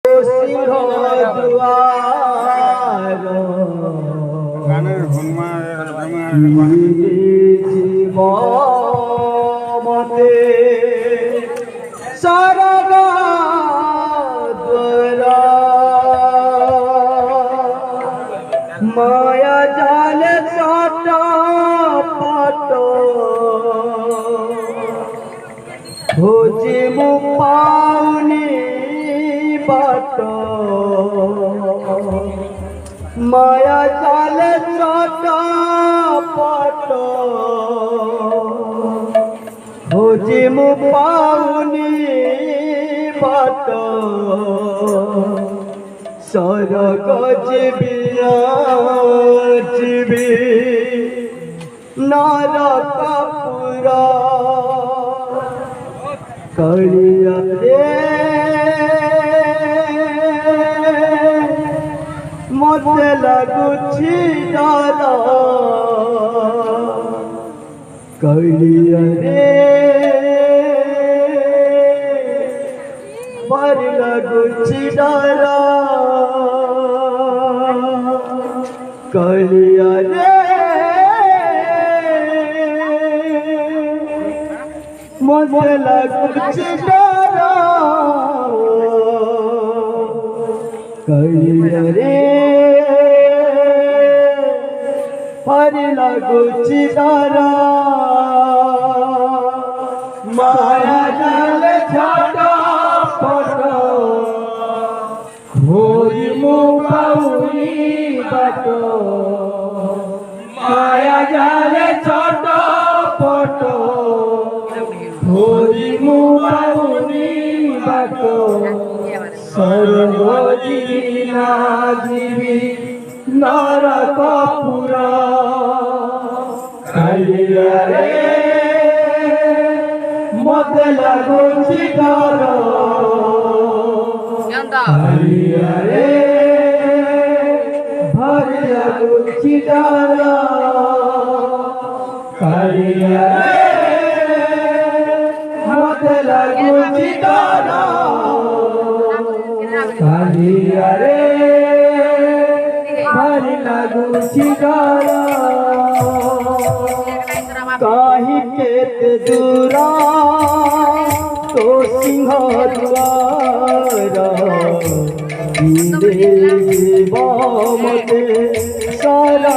সিংহ দুয়ার গানের জীব মতে সরগ দ্বারা মায়া জালে চট পট खोजे मु पाउनी बाट माया जाल चट पट खोजे मु पाउनी बाट सरग जीवी नरकपुरा कलिया रे मते लगुछि डर कलिया रे पर लगुछि डर कलिया रे मुझे लगुछि डर कलिया रे पर लगुछि डर माया जाल छट पट खोई मु पाउनी बाट माया जाल छट पट खोई मु पाउनी बाट सर्वजीना जीवी नरकपुरा कलिया रे मते लगुछि डर कलिया रे भारी लगुछि डर कलिया रे मते लगुछि डर कलिया रे भारी लगुछि डर काहि केते दूरा तो सिंह द्वार जीव मते सारा